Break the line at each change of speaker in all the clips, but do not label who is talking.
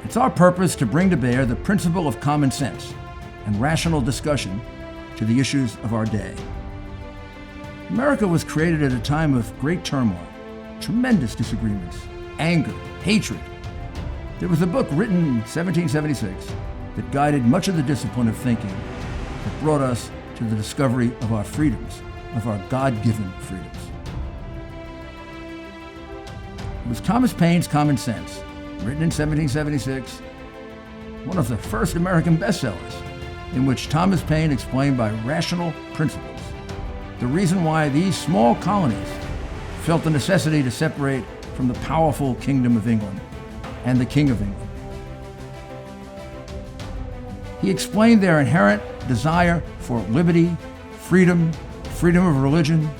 It's our purpose to bring to bear the principle of common sense and rational discussion to the issues of our day. America was created at a time of great turmoil, tremendous disagreements, anger, hatred. There was a book written in 1776 that guided much of the discipline of thinking that brought us to the discovery of our freedoms, of our God-given freedoms. It was Thomas Paine's Common Sense, written in 1776, one of the first American bestsellers, in which Thomas Paine explained by rational principles the reason why these small colonies felt the necessity to separate from the powerful Kingdom of England and the King of England. He explained their inherent desire for liberty, freedom of religion,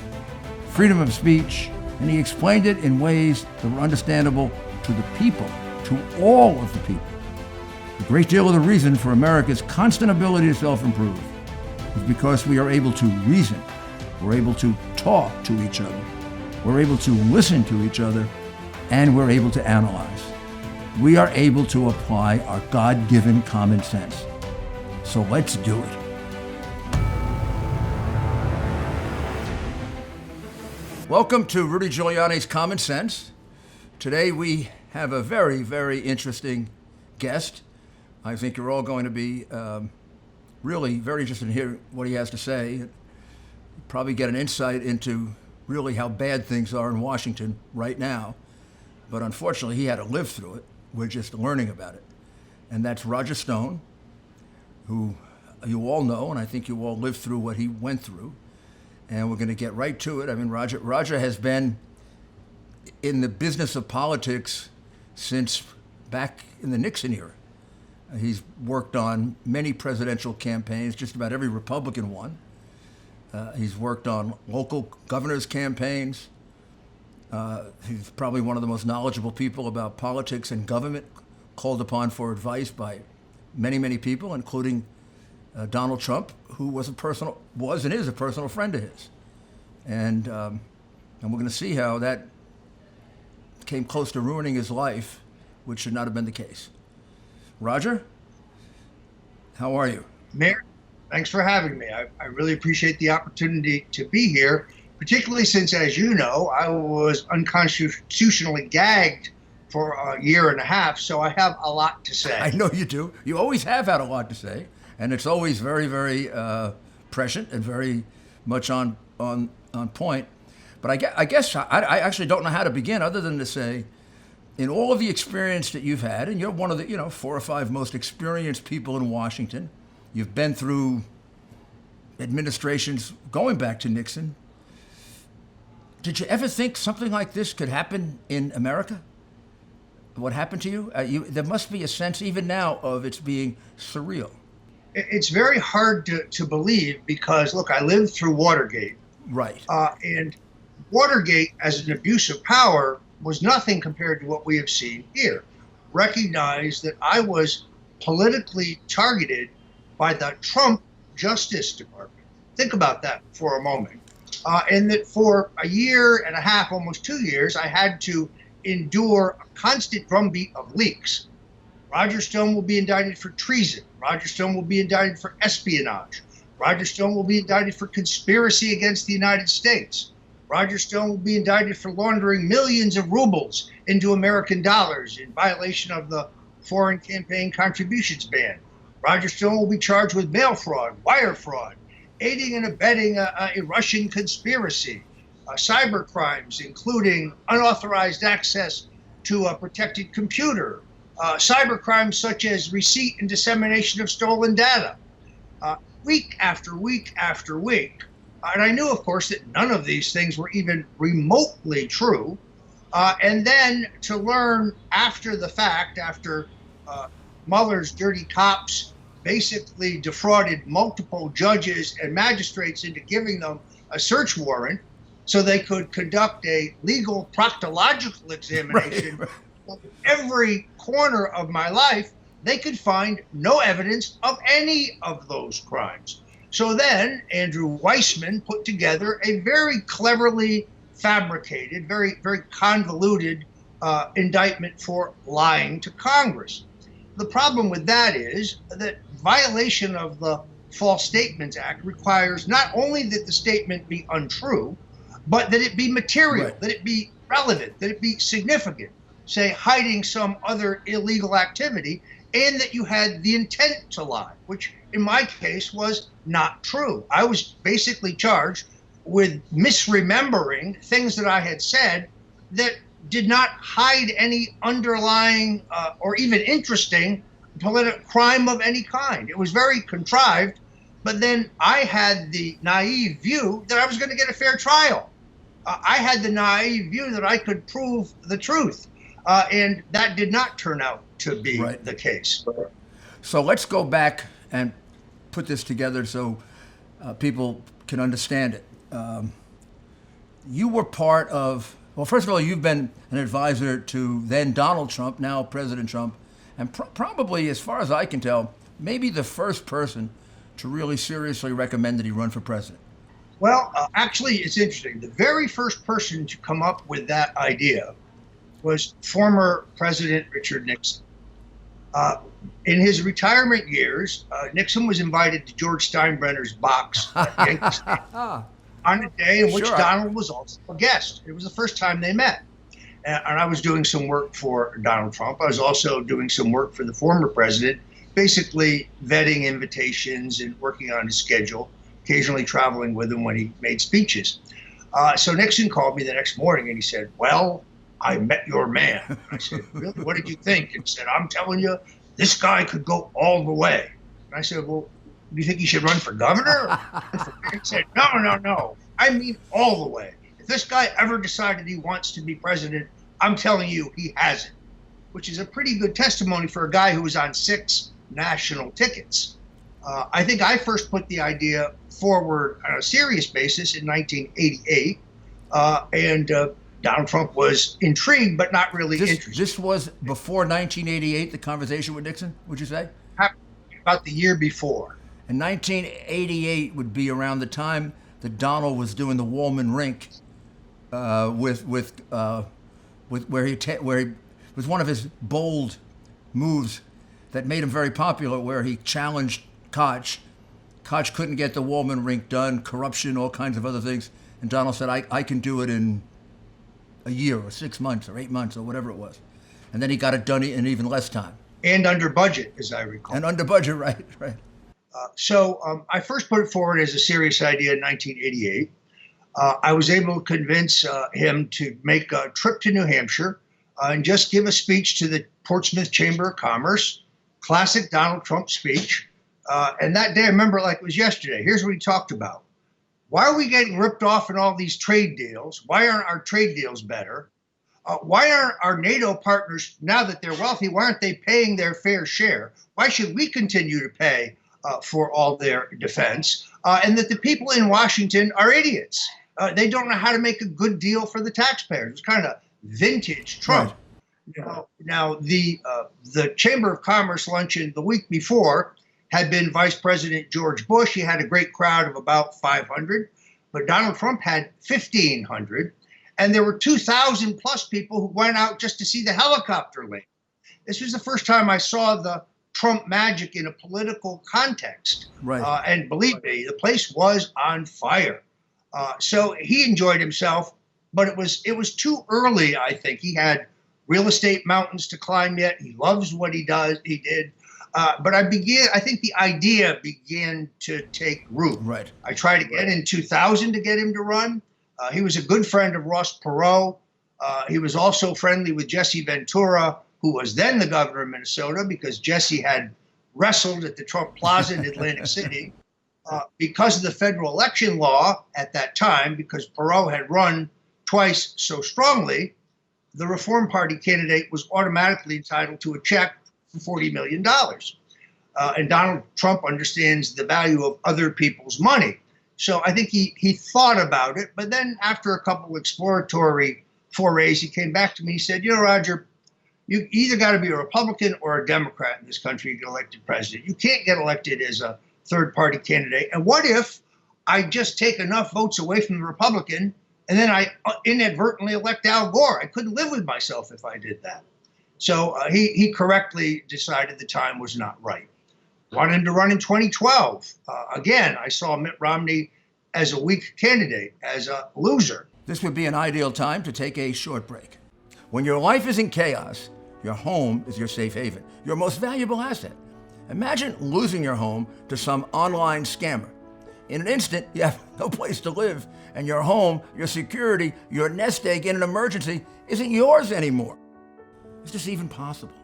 freedom of speech, and he explained it in ways that were understandable to the people, to all of the people. A great deal of the reason for America's constant ability to self-improve is because we are able to reason, we're able to talk to each other, we're able to listen to each other, and we're able to analyze. We are able to apply our God-given common sense. So let's do it. Welcome to Rudy Giuliani's Common Sense. Today we have a very, very interesting guest. I think you're all going to be really very interested in hearing what he has to say. Probably get an insight into really how bad things are in Washington right now. But unfortunately, he had to live through it. We're just learning about it. And that's Roger Stone, who you all know, and I think you all lived through what he went through. And we're going to get right to it. I mean, Roger has been in the business of politics since back in the Nixon era. He's worked on many presidential campaigns, just about every Republican one. He's worked on local governors' campaigns. He's probably one of the most knowledgeable people about politics and government, called upon for advice by many, many people, including Donald Trump, who was and is a personal friend of his. And we're going to see how that came close to ruining his life, which should not have been the case. Roger, how are you?
Mayor, thanks for having me. I really appreciate the opportunity to be here, particularly since, as you know, I was unconstitutionally gagged for a year and a half, so I have a lot to say.
I know you do. You always have had a lot to say, and it's always very, very prescient and very much on point. But I guess I actually don't know how to begin other than to say, in all of the experience that you've had, and you're one of the 4 or 5 most experienced people in Washington, you've been through administrations going back to Nixon. Did you ever think something like this could happen in America? What happened to you? There must be a sense even now of it's being surreal.
It's very hard to believe because, look, I lived through Watergate.
Right.
And Watergate, as an abuse of power, was nothing compared to what we have seen here. Recognize that I was politically targeted by the Trump Justice Department. Think about that for a moment. And that for a year and a half, almost 2 years, I had to endure a constant drumbeat of leaks. Roger Stone will be indicted for treason. Roger Stone will be indicted for espionage. Roger Stone will be indicted for conspiracy against the United States. Roger Stone will be indicted for laundering millions of rubles into American dollars in violation of the foreign campaign contributions ban. Roger Stone will be charged with mail fraud, wire fraud, aiding and abetting a Russian conspiracy, cyber crimes, including unauthorized access to a protected computer, cyber crimes such as receipt and dissemination of stolen data, week after week after week. And I knew, of course, that none of these things were even remotely true. And then to learn after the fact, after Mueller's dirty cops basically defrauded multiple judges and magistrates into giving them a search warrant so they could conduct a legal proctological examination of every corner of my life, they could find no evidence of any of those crimes. So then Andrew Weissman put together a very cleverly fabricated, very, very convoluted indictment for lying to Congress. the problem with that is that violation of the False Statements Act requires not only that the statement be untrue, but that it be material,
Right.
that it be relevant, that it be significant, say hiding some other illegal activity, and that you had the intent to lie, which in my case was not true. I was basically charged with misremembering things that I had said that did not hide any underlying or even interesting political crime of any kind. It was very contrived, but then I had the naive view that I was going to get a fair trial. I had the naive view that I could prove the truth, and that did not turn out to be
Right.
the case.
So let's go back and put this together so people can understand it. You were part of, well, first of all, you've been an advisor to then Donald Trump, now President Trump, and probably, as far as I can tell, maybe the first person to really seriously recommend that he run for president.
Well, actually, it's interesting. The very first person to come up with that idea was former President Richard Nixon. In his retirement years, Nixon was invited to George Steinbrenner's box at Yankee Stadium on a day in which
Sure.
Donald was also a guest. It was the first time they met. And I was doing some work for Donald Trump. I was also doing some work for the former president, basically vetting invitations and working on his schedule, occasionally traveling with him when he made speeches. So Nixon called me the next morning and he said, "Well, I met your man." I said, "Really? What did you think?" And he said, "I'm telling you, this guy could go all the way." And I said, "Well, do you think he should run for governor?" He said, No. I mean all the way. If this guy ever decided he wants to be president, I'm telling you, he hasn't," which is a pretty good testimony for a guy who was on 6 national tickets. I think I first put the idea forward on a serious basis in 1988, and Donald Trump was intrigued, but not really interested.
This was before 1988, the conversation with Nixon, would you say?
Happened about the year before.
And 1988 would be around the time that Donald was doing the Woolman Rink with where he was one of his bold moves that made him very popular, where he challenged Koch. Koch couldn't get the Woolman Rink done, corruption, all kinds of other things, and Donald said, I can do it in a year or 6 months or 8 months or whatever it was. And then he got it done in even less time.
And under budget, as I recall.
And under budget, right.
So I first put it forward as a serious idea in 1988. I was able to convince him to make a trip to New Hampshire and just give a speech to the Portsmouth Chamber of Commerce, classic Donald Trump speech. And that day, I remember like it was yesterday. Here's what he talked about. Why are we getting ripped off in all these trade deals? Why aren't our trade deals better? Why aren't our NATO partners, now that they're wealthy, why aren't they paying their fair share? Why should we continue to pay for all their defense? And that the people in Washington are idiots. They don't know how to make a good deal for the taxpayers. It's kind of vintage Trump. Right. Now the Chamber of Commerce luncheon the week before had been Vice President George Bush. He had a great crowd of about 500, but Donald Trump had 1,500. And there were 2,000 plus people who went out just to see the helicopter land. This was the first time I saw the Trump magic in a political context.
Right.
And believe me, the place was on fire. So he enjoyed himself, but it was too early, I think. He had real estate mountains to climb yet. He loves what he did. But I think the idea began to take root.
Right.
I tried again in 2000 to get him to run. He was a good friend of Ross Perot. He was also friendly with Jesse Ventura, who was then the governor of Minnesota, because Jesse had wrestled at the Trump Plaza in Atlantic City. Because of the federal election law at that time, because Perot had run twice so strongly, the Reform Party candidate was automatically entitled to a check for $40 million. And Donald Trump understands the value of other people's money. So I think he thought about it, but then after a couple exploratory forays, he came back to me. He said, Roger, you either got to be a Republican or a Democrat in this country to get elected president. You can't get elected as a third-party candidate. And what if I just take enough votes away from the Republican and then I inadvertently elect Al Gore? I couldn't live with myself if I did that. So he correctly decided the time was not right. Wanted him to run in 2012. Again, I saw Mitt Romney as a weak candidate, as a loser.
This would be an ideal time to take a short break. When your life is in chaos, your home is your safe haven, your most valuable asset. Imagine losing your home to some online scammer. In an instant, you have no place to live, and your home, your security, your nest egg in an emergency isn't yours anymore. Is this even possible?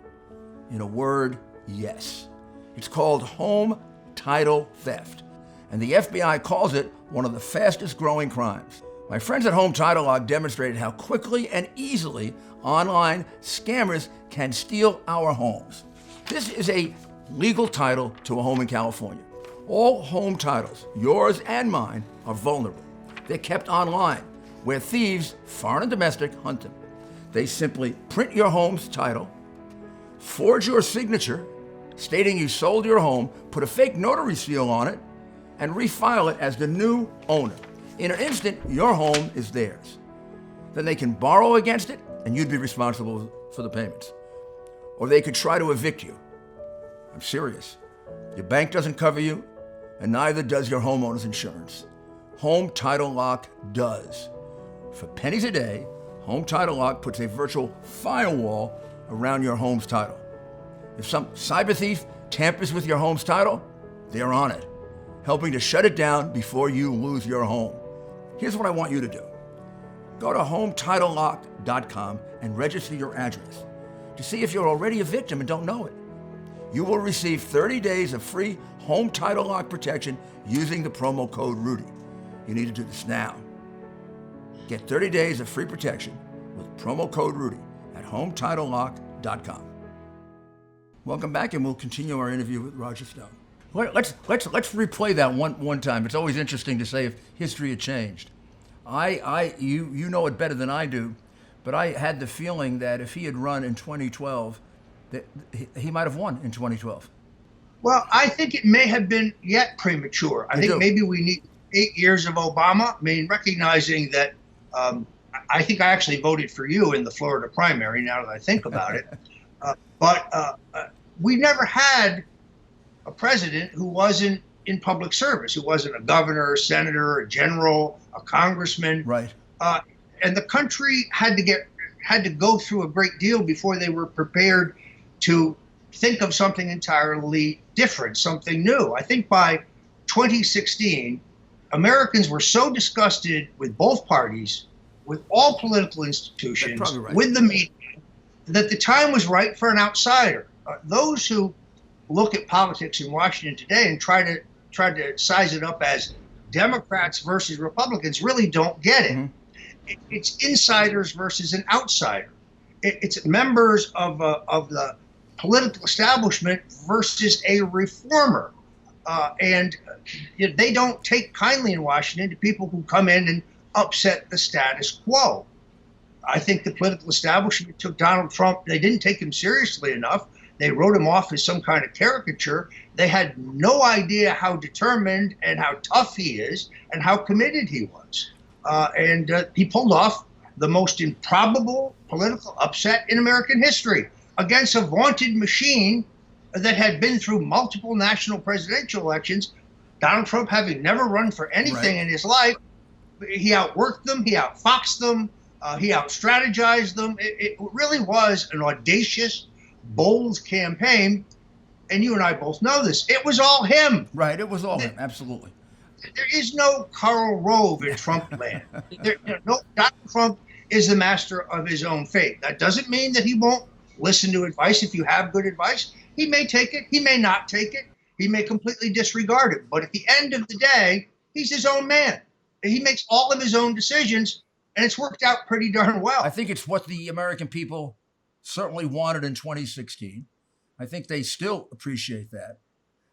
In a word, yes. It's called home title theft, and the FBI calls it one of the fastest growing crimes. My friends at Home Title Lock demonstrated how quickly and easily online scammers can steal our homes. This is a legal title to a home in California. All home titles, yours and mine, are vulnerable. They're kept online, where thieves, foreign and domestic, hunt them. They simply print your home's title, forge your signature, stating you sold your home, put a fake notary seal on it, and refile it as the new owner. In an instant, your home is theirs. Then they can borrow against it, and you'd be responsible for the payments. Or they could try to evict you. I'm serious. Your bank doesn't cover you, and neither does your homeowner's insurance. Home Title Lock does. For pennies a day, Home Title Lock puts a virtual firewall around your home's title. If some cyber thief tampers with your home's title, they're on it, helping to shut it down before you lose your home. Here's what I want you to do. Go to HomeTitleLock.com and register your address to see if you're already a victim and don't know it. You will receive 30 days of free Home Title Lock protection using the promo code Rudy. You need to do this now. Get 30 days of free protection with promo code Rudy at HomeTitleLock.com. Welcome back, and we'll continue our interview with Roger Stone. Let's replay that one time. It's always interesting to say if history had changed. You know it better than I do, but I had the feeling that if he had run in 2012, that he might have won in 2012.
Well, I think it may have been yet premature. I think maybe we need 8 years of Obama. I mean, recognizing that I think I actually voted for you in the Florida primary, now that I think about it. But we never had a president who wasn't in public service, who wasn't a governor, a senator, a general, a congressman.
Right.
And the country had to go through a great deal before they were prepared to think of something entirely different, something new. I think by 2016, Americans were so disgusted with both parties, with all political institutions,
right,
with the media, that the time was right for an outsider. Those who look at politics in Washington today and try to size it up as Democrats versus Republicans really don't get it. Mm-hmm. It's insiders versus an outsider. It's members of the political establishment versus a reformer. And they don't take kindly in Washington to people who come in and upset the status quo. I think the political establishment took Donald Trump. They didn't take him seriously enough. They wrote him off as some kind of caricature. They had no idea how determined and how tough he is and how committed he was. And he pulled off the most improbable political upset in American history against a vaunted machine that had been through multiple national presidential elections. Donald Trump, having never run for anything in his life, he outworked them, he outfoxed them, he outstrategized them. It really was an audacious, bold campaign, and you and I both know this. It was all him.
Right, it was all him, absolutely.
There is no Karl Rove in Trump land. Donald Trump is the master of his own fate. That doesn't mean that he won't listen to advice. If you have good advice, he may take it, he may not take it, he may completely disregard it. But at the end of the day, he's his own man. He makes all of his own decisions, and it's worked out pretty darn well.
I think it's what the American people certainly wanted in 2016. I think they still appreciate that.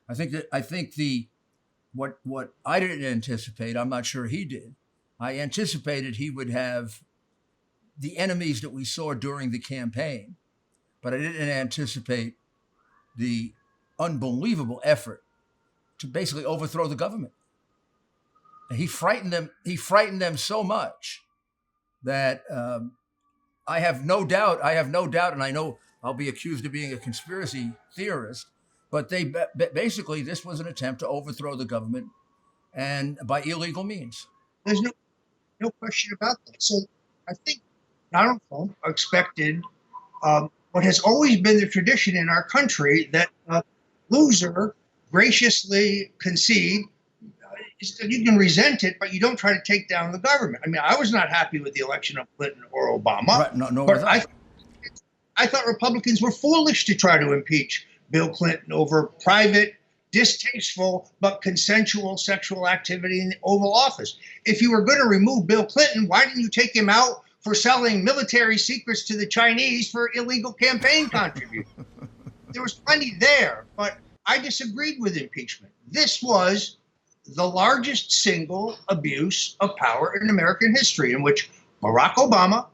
I think what I didn't anticipate, I'm not sure he did. I anticipated he would have the enemies that we saw during the campaign, but I didn't anticipate the unbelievable effort to basically overthrow the government. And he frightened them so much that I have no doubt, and I know I'll be accused of being a conspiracy theorist, but basically this was an attempt to overthrow the government and by illegal means.
There's no question about that. So I think Donald Trump expected what has always been the tradition in our country, that a loser graciously concede. You can resent it, but you don't try to take down the government. I mean, I was not happy with the election of Clinton or Obama.
Right, no,
but I thought Republicans were foolish to try to impeach Bill Clinton over private, distasteful, but consensual sexual activity in the Oval Office. If you were going to remove Bill Clinton, why didn't you take him out for selling military secrets to the Chinese for illegal campaign contributions? There was plenty there, but I disagreed with impeachment. This was the largest single abuse of power in American history, in which Barack Obama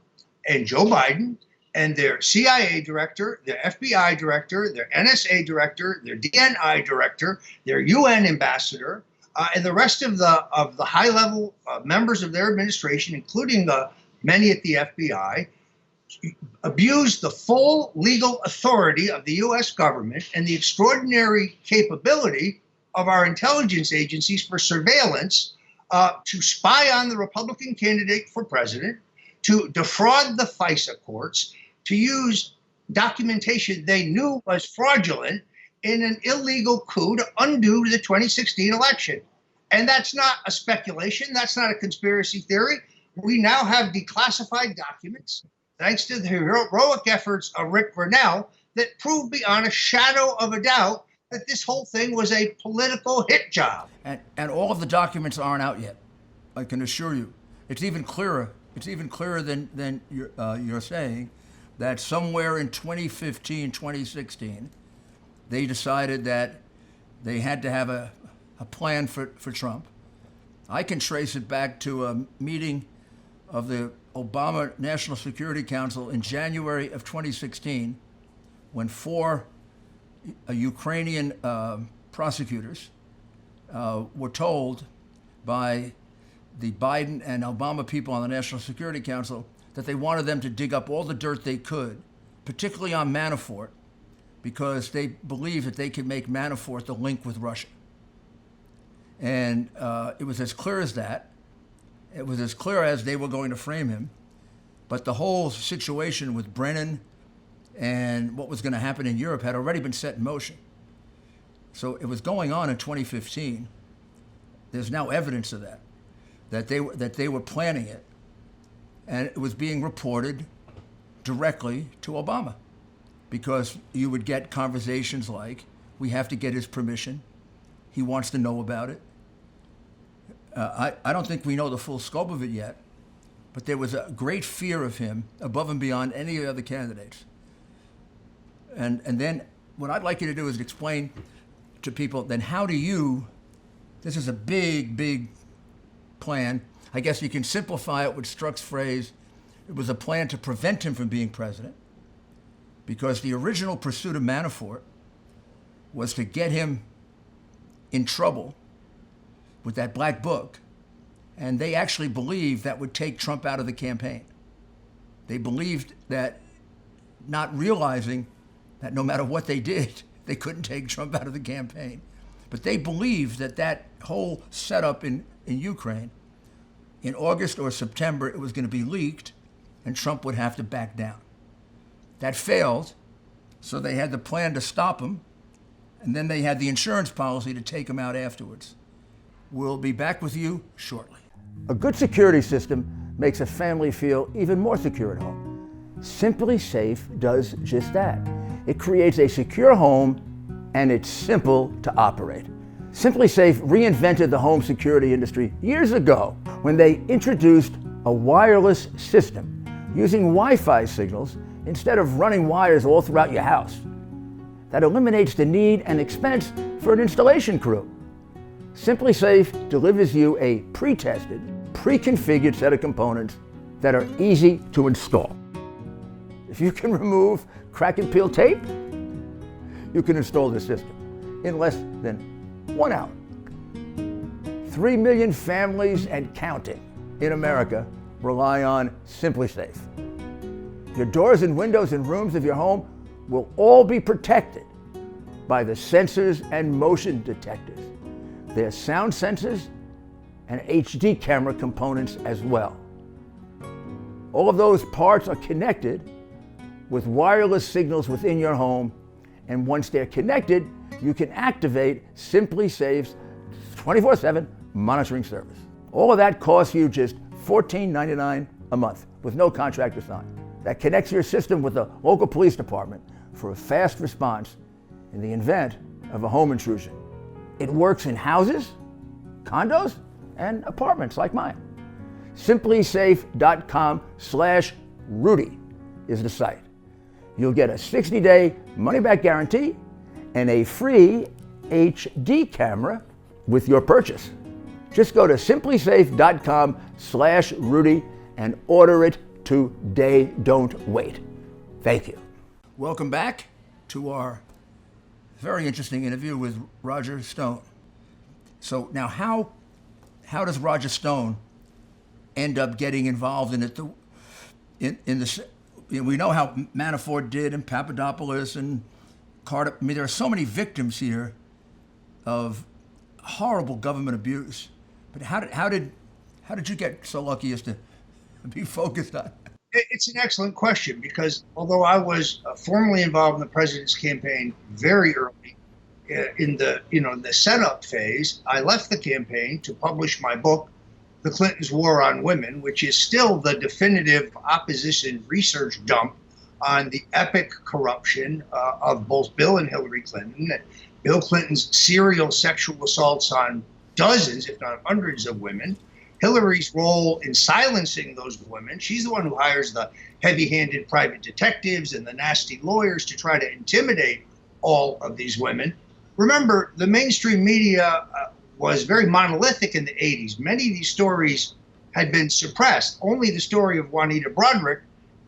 and Joe Biden and their CIA director, their FBI director, their NSA director, their DNI director, their UN ambassador, and the rest of the high-level members of their administration, including many at the FBI, abused the full legal authority of the U.S. government and the extraordinary capability of our intelligence agencies for surveillance to spy on the Republican candidate for president, to defraud the FISA courts, to use documentation they knew was fraudulent in an illegal coup to undo the 2016 election. And that's not a speculation. That's not a conspiracy theory. We now have declassified documents, thanks to the heroic efforts of Rick Grenell, that prove beyond a shadow of a doubt that this whole thing was a political hit job.
And all of the documents aren't out yet. I can assure you. It's even clearer. It's even clearer than you're saying, that somewhere in 2015, 2016, they decided that they had to have a plan for Trump. I can trace it back to a meeting of the Obama National Security Council in January of 2016, when four Ukrainian prosecutors were told by the Biden and Obama people on the National Security Council that they wanted them to dig up all the dirt they could, particularly on Manafort, because they believed that they could make Manafort the link with Russia. And it was as clear as that. It was as clear as they were going to frame him. But the whole situation with Brennan and what was going to happen in Europe had already been set in motion. So it was going on in 2015. There's now evidence of that they were planning it. And it was being reported directly to Obama, because you would get conversations like, we have to get his permission. He wants to know about it. I don't think we know the full scope of it yet, but there was a great fear of him above and beyond any of the other candidates. And then what I'd like you to do is explain to people, then how do you, this is a big, big plan. I guess you can simplify it with Strzok's phrase, it was a plan to prevent him from being president, because the original pursuit of Manafort was to get him in trouble with that black book, and they actually believed that would take Trump out of the campaign. They believed that, not realizing that no matter what they did, they couldn't take Trump out of the campaign. But they believed that that whole setup in Ukraine, in August or September, it was going to be leaked, and Trump would have to back down. That failed, so they had the plan to stop him, and then they had the insurance policy to take him out afterwards. We'll be back with you shortly. A good security system makes a family feel even more secure at home. Simply Safe does just that. It creates a secure home, and it's simple to operate. Simply Safe reinvented the home security industry years ago when they introduced a wireless system using Wi-Fi signals instead of running wires all throughout your house. That eliminates the need and expense for an installation crew. Simply Safe delivers you a pre-tested, pre-configured set of components that are easy to install. If you can remove crack and peel tape, you can install the system in less than 1 hour. 3 million families and counting in America rely on Simply Safe. Your doors and windows and rooms of your home will all be protected by the sensors and motion detectors. There's sound sensors and HD camera components as well. All of those parts are connected with wireless signals within your home, and once they're connected, you can activate SimpliSafe's 24/7 monitoring service. All of that costs you just $14.99 a month with no contract to sign. That connects your system with the local police department for a fast response in the event of a home intrusion. It works in houses, condos, and apartments like mine. SimpliSafe.com/Rudy is the site. You'll get a 60-day money-back guarantee and a free HD camera with your purchase. Just go to SimpliSafe.com/Rudy and order it today. Don't wait. Thank you. Welcome back to our very interesting interview with Roger Stone. So now how does Roger Stone end up getting involved in it? We know how Manafort did, and Papadopoulos and Carter. I mean, there are so many victims here of horrible government abuse. But how did you get so lucky as to be focused on?
It's an excellent question, because although I was formally involved in the president's campaign very early in the setup phase, I left the campaign to publish my book, The Clintons' War on Women, which is still the definitive opposition research dump on the epic corruption of both Bill and Hillary Clinton, Bill Clinton's serial sexual assaults on dozens, if not hundreds, of women, Hillary's role in silencing those women. She's the one who hires the heavy-handed private detectives and the nasty lawyers to try to intimidate all of these women. Remember, the mainstream media was very monolithic in the 80s. Many of these stories had been suppressed. Only the story of Juanita Broaddrick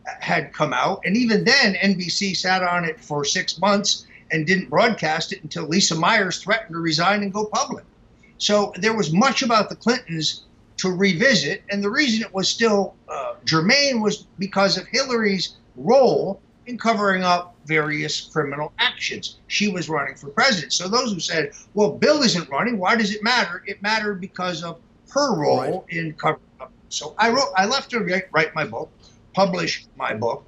had come out. And even then, NBC sat on it for 6 months and didn't broadcast it until Lisa Myers threatened to resign and go public. So there was much about the Clintons to revisit. And the reason it was still germane was because of Hillary's role in covering up various criminal actions. She was running for president. So those who said, well, Bill isn't running, why does it matter? It mattered because of her role in covering up. So I left to write my book, publish my book.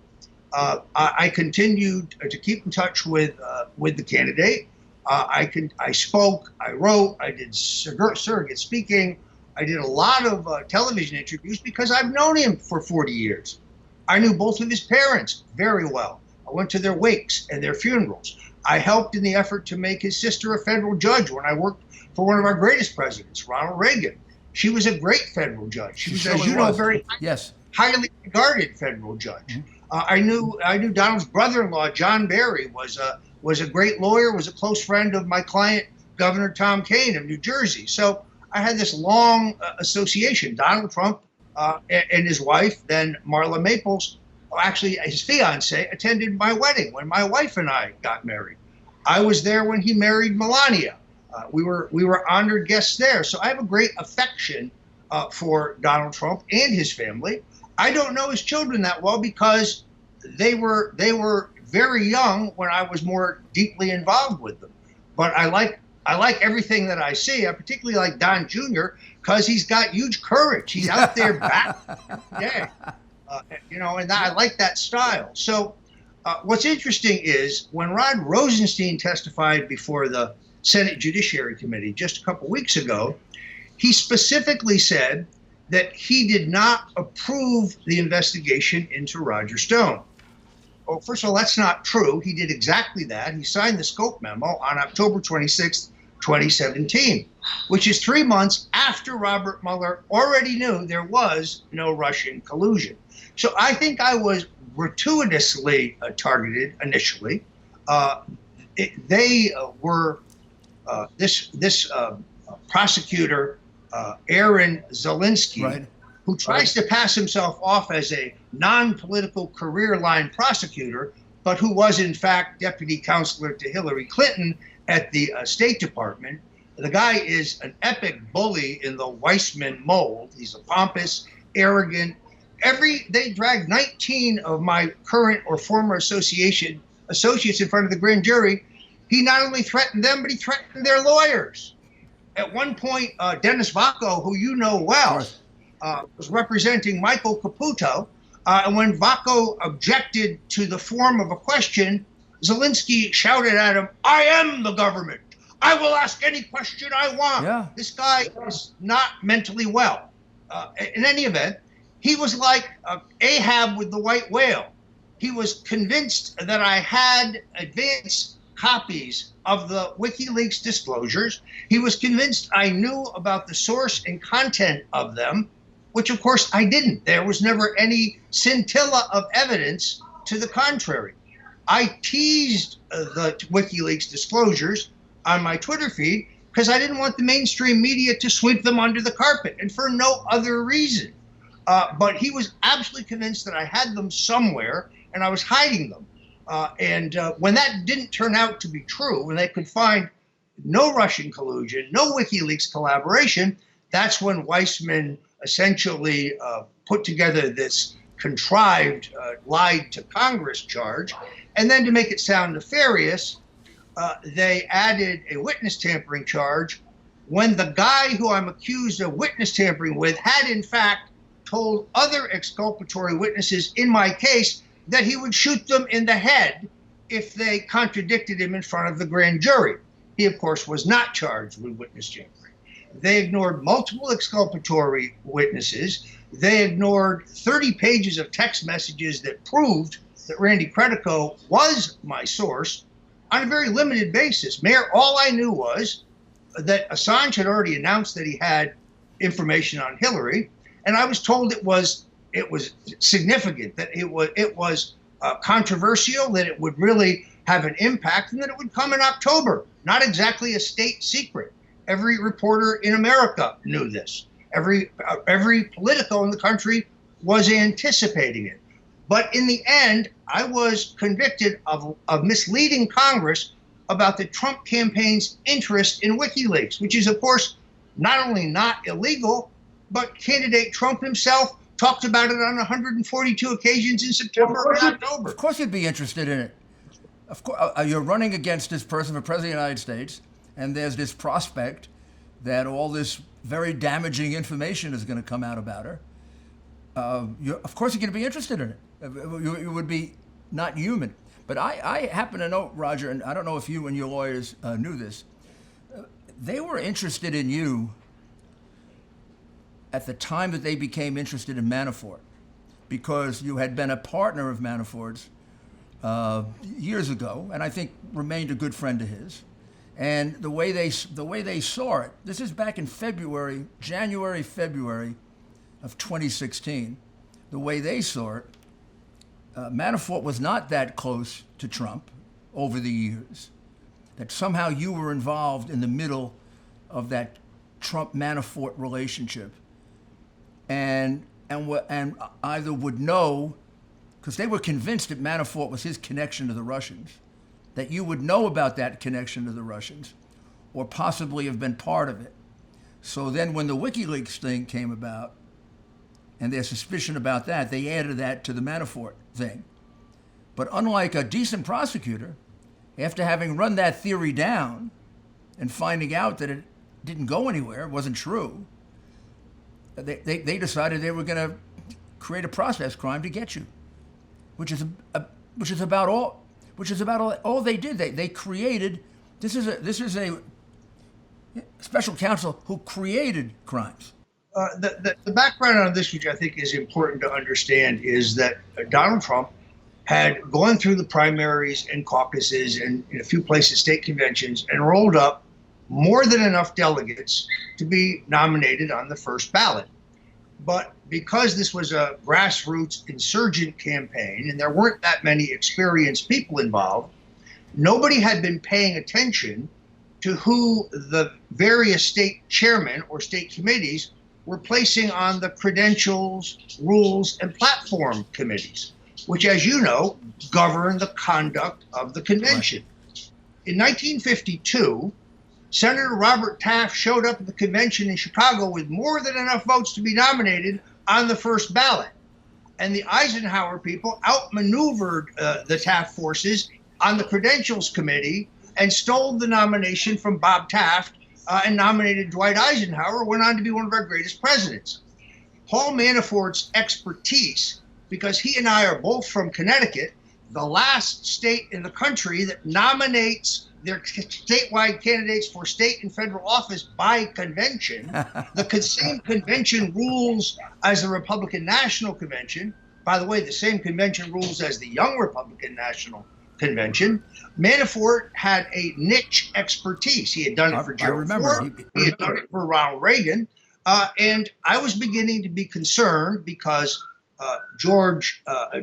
I continued to keep in touch with the candidate. I spoke, I wrote, I did surrogate speaking. I did a lot of television interviews because I've known him for 40 years. I knew both of his parents very well. I went to their wakes and their funerals. I helped in the effort to make his sister a federal judge when I worked for one of our greatest presidents, Ronald Reagan. She was a great federal judge. She was, as you know, very highly regarded federal judge. Mm-hmm. I knew Donald's brother-in-law, John Barry, was a great lawyer, was a close friend of my client, Governor Tom Kean of New Jersey. So I had this long association. Donald Trump and his wife, then Marla Maples, actually his fiance, attended my wedding when my wife and I got married. I was there when he married Melania. We were honored guests there. So I have a great affection for Donald Trump and his family. I don't know his children that well because they were very young when I was more deeply involved with them. But I like everything that I see. I particularly like Don Jr. because he's got huge courage. He's out there back. Yeah. And I like that style. So what's interesting is when Rod Rosenstein testified before the Senate Judiciary Committee just a couple weeks ago, he specifically said that he did not approve the investigation into Roger Stone. Well, first of all, that's not true. He did exactly that. He signed the scope memo on October 26th, 2017, which is 3 months after Robert Mueller already knew there was no Russian collusion. So I think I was gratuitously targeted initially. This prosecutor, Aaron Zelinsky,
right,
who tries to pass himself off as a non-political career line prosecutor, but who was in fact deputy counselor to Hillary Clinton at the State Department. The guy is an epic bully in the Weissman mold. He's a pompous, arrogant. They dragged 19 of my current or former associates associates in front of the grand jury, he not only threatened them, but he threatened their lawyers. At one point, Dennis Vacco, who you know well, was representing Michael Caputo. And when Vacco objected to the form of a question, Zelensky shouted at him, "I am the government. I will ask any question I want."
Yeah.
This guy is not mentally well. In any event, he was like Ahab with the white whale. He was convinced that I had advanced copies of the WikiLeaks disclosures. He was convinced I knew about the source and content of them, which of course I didn't. There was never any scintilla of evidence to the contrary. I teased the WikiLeaks disclosures on my Twitter feed because I didn't want the mainstream media to sweep them under the carpet, and for no other reason. But he was absolutely convinced that I had them somewhere and I was hiding them. And when that didn't turn out to be true, when they could find no Russian collusion, no WikiLeaks collaboration, that's when Weissman essentially put together this contrived lied to Congress charge. And then to make it sound nefarious, they added a witness tampering charge when the guy who I'm accused of witness tampering with had in fact told other exculpatory witnesses in my case that he would shoot them in the head if they contradicted him in front of the grand jury. He, of course, was not charged with witness tampering. They ignored multiple exculpatory witnesses. They ignored 30 pages of text messages that proved that Randy Credico was my source on a very limited basis. Mayor, all I knew was that Assange had already announced that he had information on Hillary, and I was told it was significant, that it was controversial, that it would really have an impact, and that it would come in October. Not exactly a state secret. Every reporter in America knew this. Every Politico in the country was anticipating it. But in the end, I was convicted of misleading Congress about the Trump campaign's interest in WikiLeaks, which is, of course, not only not illegal, but candidate Trump himself talked about it on 142 occasions in September and October.
Of course you'd be interested in it. Of course, you're running against this person for President of the United States, and there's this prospect that all this very damaging information is going to come out about her. Of course you're going to be interested in it. You would be not human. But I happen to know, Roger, and I don't know if you and your lawyers knew this, they were interested in you at the time that they became interested in Manafort, because you had been a partner of Manafort's years ago, and I think remained a good friend of his. And the way they saw it, this is back in January, February of 2016. The way they saw it, Manafort was not that close to Trump over the years. That somehow you were involved in the middle of that Trump-Manafort relationship, and either would know, because they were convinced that Manafort was his connection to the Russians, that you would know about that connection to the Russians, or possibly have been part of it. So then when the WikiLeaks thing came about, and their suspicion about that, they added that to the Manafort thing. But unlike a decent prosecutor, after having run that theory down and finding out that it didn't go anywhere, it wasn't true, they decided they were going to create a process crime to get you, which is about all they did. They created. This is a special counsel who created crimes.
The background on this, which I think is important to understand, is that Donald Trump had gone through the primaries and caucuses and in a few places state conventions and rolled up more than enough delegates to be nominated on the first ballot. But because this was a grassroots insurgent campaign and there weren't that many experienced people involved, nobody had been paying attention to who the various state chairmen or state committees were placing on the credentials, rules, and platform committees, which, as you know, govern the conduct of the convention. In 1952, Senator Robert Taft showed up at the convention in Chicago with more than enough votes to be nominated on the first ballot. And the Eisenhower people outmaneuvered the Taft forces on the Credentials Committee and stole the nomination from Bob Taft and nominated Dwight Eisenhower, went on to be one of our greatest presidents. Paul Manafort's expertise, because he and I are both from Connecticut, the last state in the country that nominates their statewide candidates for state and federal office by convention, the same convention rules as the Republican National Convention. By the way, the same convention rules as the Young Republican National Convention. Manafort had a niche expertise. He had done it for Gerald Ford. He had done it for Ronald Reagan. And I was beginning to be concerned because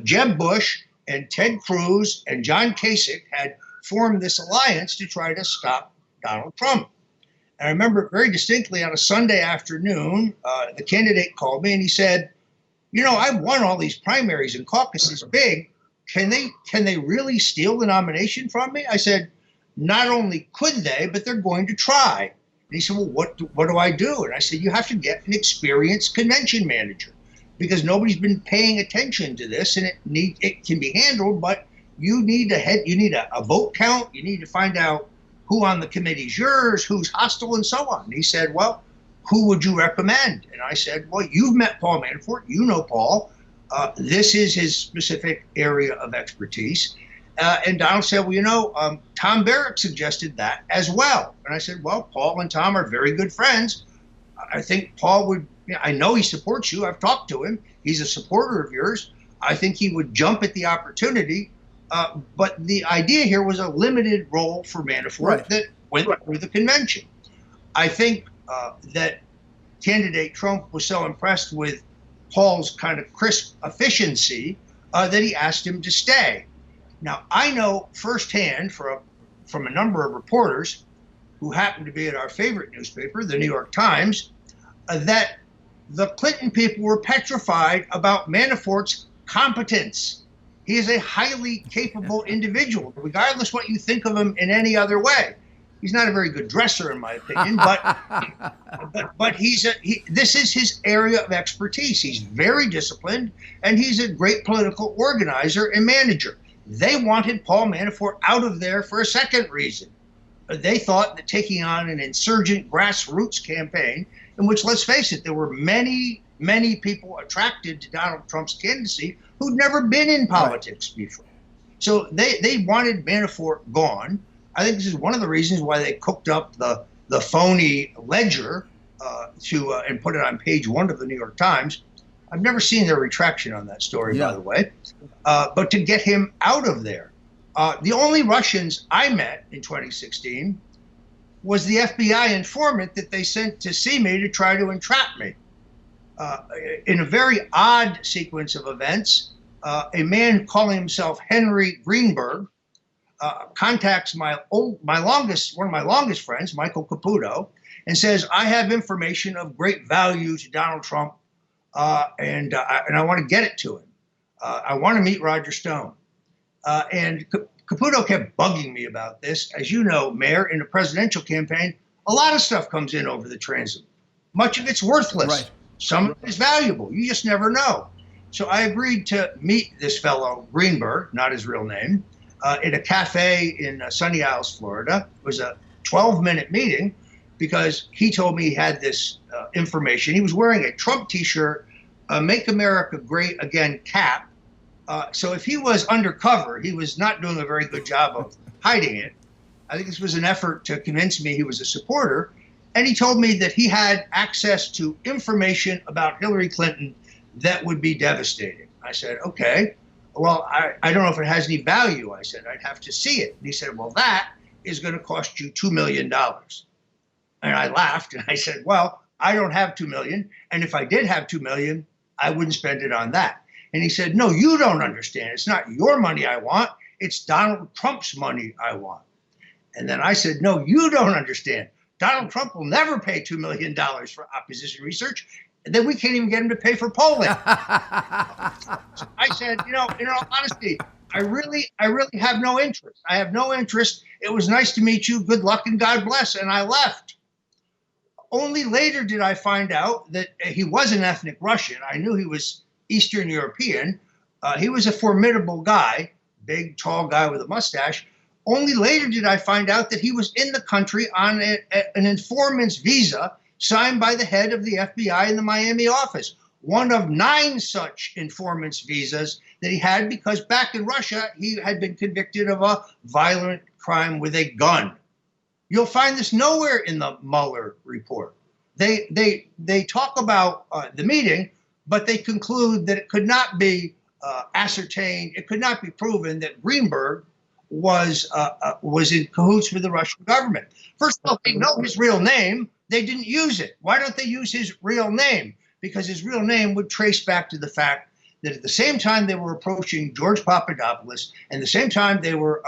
Jeb Bush and Ted Cruz and John Kasich had formed this alliance to try to stop Donald Trump. And I remember very distinctly on a Sunday afternoon, the candidate called me and he said, I've won all these primaries and caucuses big. Can they really steal the nomination from me? I said, not only could they, but they're going to try. And he said, well, what do I do? And I said, you have to get an experienced convention manager because nobody's been paying attention to this, and it can be handled, but you need a vote count. You need to find out who on the committee is yours, who's hostile, and so on. And he said, well, who would you recommend? And I said, well, you've met Paul Manafort. You know Paul. This is his specific area of expertise. And Donald said, well, Tom Barrack suggested that as well. And I said, well, Paul and Tom are very good friends. I think Paul would, I know he supports you. I've talked to him. He's a supporter of yours. I think he would jump at the opportunity. But the idea here was a limited role for Manafort that went through the convention. I think that candidate Trump was so impressed with Paul's kind of crisp efficiency that he asked him to stay. Now, I know firsthand from a number of reporters who happen to be at our favorite newspaper, the New York Times, that the Clinton people were petrified about Manafort's competence. He is a highly capable individual, regardless what you think of him in any other way. He's not a very good dresser, in my opinion, but this is his area of expertise. He's very disciplined, and he's a great political organizer and manager. They wanted Paul Manafort out of there for a second reason. They thought that taking on an insurgent grassroots campaign, in which, let's face it, there were many, many people attracted to Donald Trump's candidacy who'd never been in politics before. So they wanted Manafort gone. I think this is one of the reasons why they cooked up the phony ledger and put it on page 1 of the New York Times. I've never seen their retraction on that story, by the way. But to get him out of there. The only Russians I met in 2016 was the FBI informant that they sent to see me to try to entrap me. In a very odd sequence of events, a man calling himself Henry Greenberg contacts one of my longest friends, Michael Caputo, and says, I have information of great value to Donald Trump, and I want to get it to him. I want to meet Roger Stone. And Caputo kept bugging me about this. As you know, Mayor, in a presidential campaign, a lot of stuff comes in over the transom. Much of it's worthless. Right. Some of it is valuable. You just never know. So I agreed to meet this fellow, Greenberg, not his real name, in a cafe in Sunny Isles, Florida. It was a 12-minute meeting because he told me he had this information. He was wearing a Trump T-shirt, a Make America Great Again cap. So if he was undercover, he was not doing a very good job of hiding it. I think this was an effort to convince me he was a supporter. And he told me that he had access to information about Hillary Clinton that would be devastating. I said, okay, well, I don't know if it has any value. I said, I'd have to see it. And he said, well, that is going to cost you $2 million. And I laughed and I said, well, I don't have $2 million. And if I did have $2 million, I wouldn't spend it on that. And he said, no, you don't understand. It's not your money I want. It's Donald Trump's money I want. And then I said, no, you don't understand. Donald Trump will never pay $2 million for opposition research. And then we can't even get him to pay for polling. So I said, in all honesty, I really have no interest. I have no interest. It was nice to meet you. Good luck and God bless. And I left. Only later did I find out that he was an ethnic Russian. I knew he was Eastern European. He was a formidable guy, big, tall guy with a mustache. Only later did I find out that he was in the country on an informant's visa signed by the head of the FBI in the Miami office. One of 9 such informant's visas that he had because back in Russia, he had been convicted of a violent crime with a gun. You'll find this nowhere in the Mueller report. They talk about the meeting, but they conclude that it could not be ascertained, it could not be proven that Greenberg was in cahoots with the Russian government. First of all, they know his real name. They didn't use it. Why don't they use his real name? Because his real name would trace back to the fact that at the same time they were approaching George Papadopoulos, and the same time they were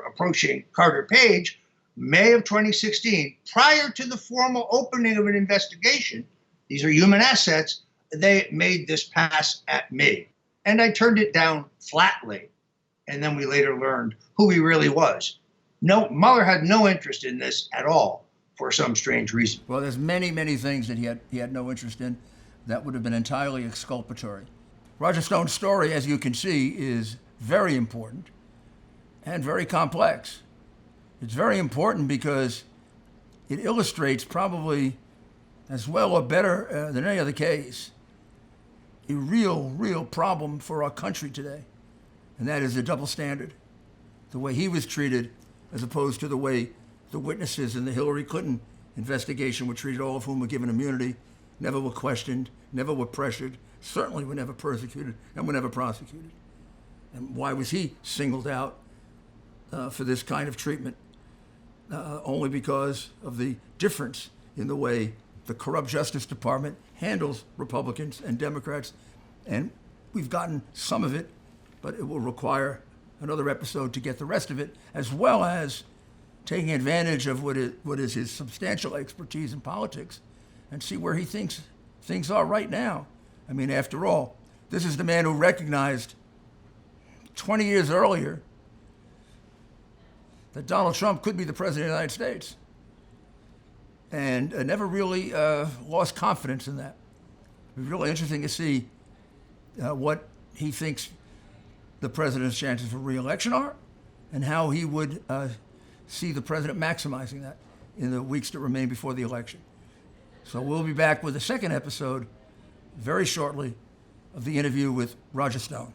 approaching Carter Page, May of 2016, prior to the formal opening of an investigation. These are human assets. They made this pass at me, and I turned it down flatly. And then we later learned who he really was. No, Mueller had no interest in this at all for some strange reason.
Well, there's many, many things that he had no interest in that would have been entirely exculpatory. Roger Stone's story, as you can see, is very important and very complex. It's very important because it illustrates probably as well or better than any other case a real problem for our country today. And that is the double standard, the way he was treated as opposed to the way the witnesses in the Hillary Clinton investigation were treated, all of whom were given immunity, never were questioned, never were pressured, certainly were never persecuted, and were never prosecuted. And why was he singled out for this kind of treatment? Only because of the difference in the way the corrupt Justice Department handles Republicans and Democrats. And we've gotten some of it, but it will require another episode to get the rest of it, as well as taking advantage of what is his substantial expertise in politics and see where he thinks things are right now. I mean, after all, this is the man who recognized 20 years earlier that Donald Trump could be the president of the United States and never really lost confidence in that. It'd be really interesting to see what he thinks the president's chances for re-election are and how he would see the president maximizing that in the weeks that remain before the election. So we'll be back with the second episode very shortly of the interview with Roger Stone.